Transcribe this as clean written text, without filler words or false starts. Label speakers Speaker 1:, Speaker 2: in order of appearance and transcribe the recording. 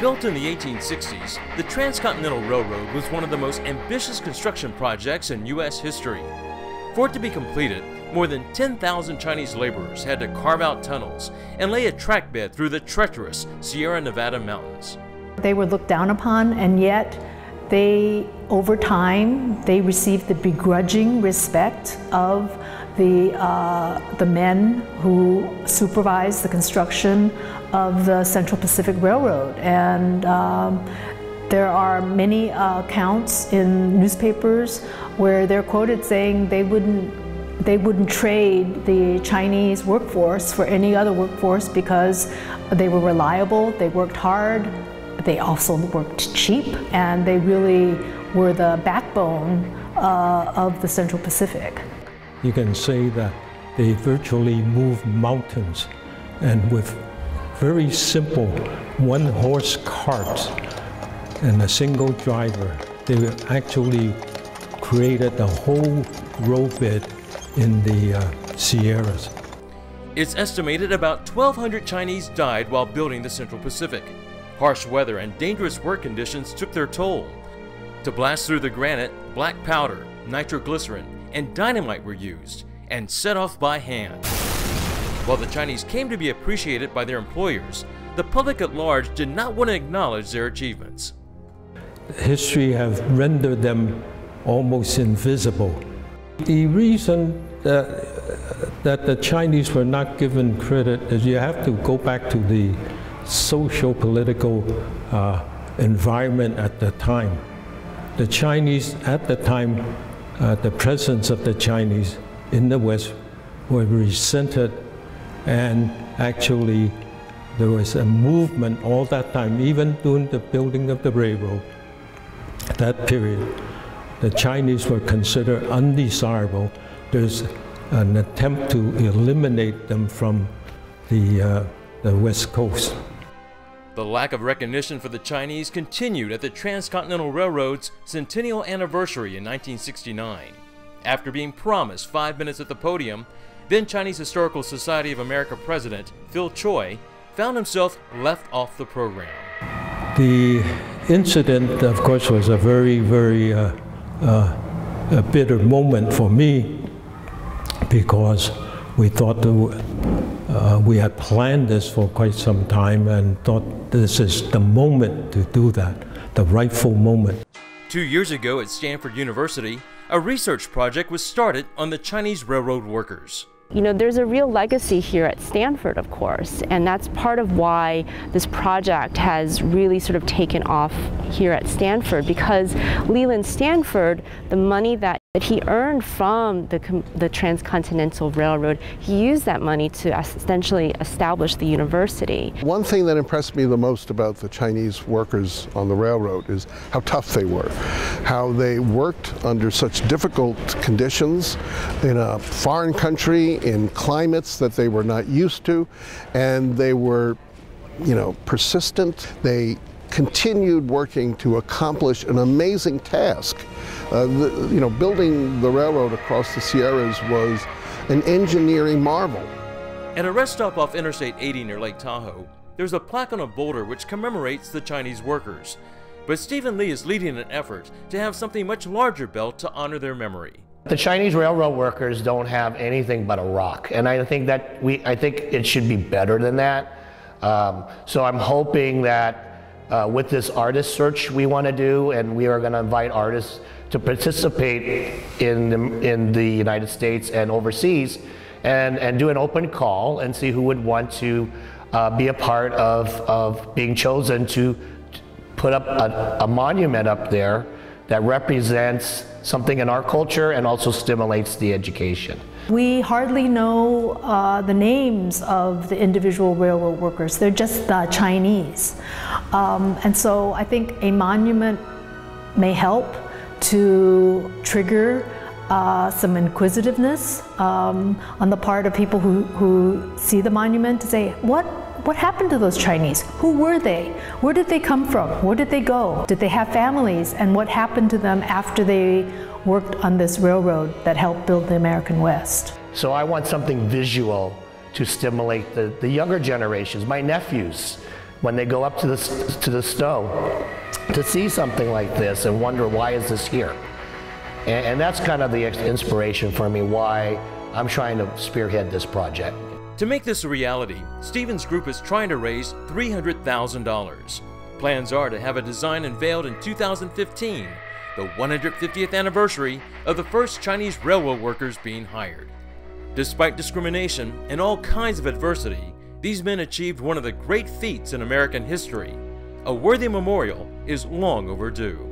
Speaker 1: Built in the 1860s, the Transcontinental Railroad was one of the most ambitious construction projects in U.S. history. For it to be completed, more than 10,000 Chinese laborers had to carve out tunnels and lay a track bed through the treacherous Sierra Nevada mountains.
Speaker 2: They were looked down upon, and yet over time, they received the begrudging respect of the men who supervised the construction of the Central Pacific Railroad. And there are many accounts in newspapers where they're quoted saying they wouldn't trade the Chinese workforce for any other workforce because they were reliable, they worked hard, they also worked cheap, and they really were the backbone of the Central Pacific.
Speaker 3: You can say that they virtually moved mountains, and with very simple one-horse carts and a single driver, they actually created a whole roadbed in the Sierras.
Speaker 1: It's estimated about 1,200 Chinese died while building the Central Pacific. Harsh weather and dangerous work conditions took their toll. To blast through the granite, black powder, nitroglycerin, and dynamite were used and set off by hand. While the Chinese came to be appreciated by their employers, the public at large did not want to acknowledge their achievements.
Speaker 3: History has rendered them almost invisible. The reason that the Chinese were not given credit is you have to go back to the socio-political environment at the time. The Chinese at the time, the presence of the Chinese in the West were resented, and actually there was a movement all that time, even during the building of the railroad. That period, the Chinese were considered undesirable. There's an attempt to eliminate them from the West Coast.
Speaker 1: The lack of recognition for the Chinese continued at the Transcontinental Railroad's centennial anniversary in 1969. After being promised 5 minutes at the podium, then Chinese Historical Society of America President Phil Choi found himself left off the program.
Speaker 3: The incident, of course, was a very, very a bitter moment for me, because we thought we had planned this for quite some time and thought this is the moment to do that, the rightful moment.
Speaker 1: 2 years ago at Stanford University, a research project was started on the Chinese railroad workers.
Speaker 4: You know, there's a real legacy here at Stanford, of course, and that's part of why this project has really sort of taken off here at Stanford, because Leland Stanford, the money that he earned from the Transcontinental Railroad, he used that money to essentially establish the university.
Speaker 5: One thing that impressed me the most about the Chinese workers on the railroad is how tough they were, how they worked under such difficult conditions in a foreign country, in climates that they were not used to, and they were, persistent. They continued working to accomplish an amazing task. Building the railroad across the Sierras was an engineering marvel.
Speaker 1: At a rest stop off Interstate 80 near Lake Tahoe, there's a plaque on a boulder which commemorates the Chinese workers. But Stephen Lee is leading an effort to have something much larger built to honor their memory.
Speaker 6: The Chinese railroad workers don't have anything but a rock, and I think it should be better than that. So I'm hoping that with this artist search we want to do, and we are going to invite artists to participate in the United States and overseas, and do an open call and see who would want to be a part of being chosen to put up a monument up there that represents something in our culture and also stimulates the education.
Speaker 2: We hardly know the names of the individual railroad workers. They're just Chinese. And so I think a monument may help to trigger some inquisitiveness on the part of people who see the monument to say, what happened to those Chinese? Who were they? Where did they come from? Where did they go? Did they have families? And what happened to them after they worked on this railroad that helped build the American West?
Speaker 6: So I want something visual to stimulate the younger generations, my nephews, when they go up to the snow to see something like this and wonder, why is this here? And that's kind of the inspiration for me, why I'm trying to spearhead this project.
Speaker 1: To make this a reality, Stephen's group is trying to raise $300,000. Plans are to have a design unveiled in 2015, the 150th anniversary of the first Chinese railroad workers being hired. Despite discrimination and all kinds of adversity, these men achieved one of the great feats in American history. A worthy memorial is long overdue.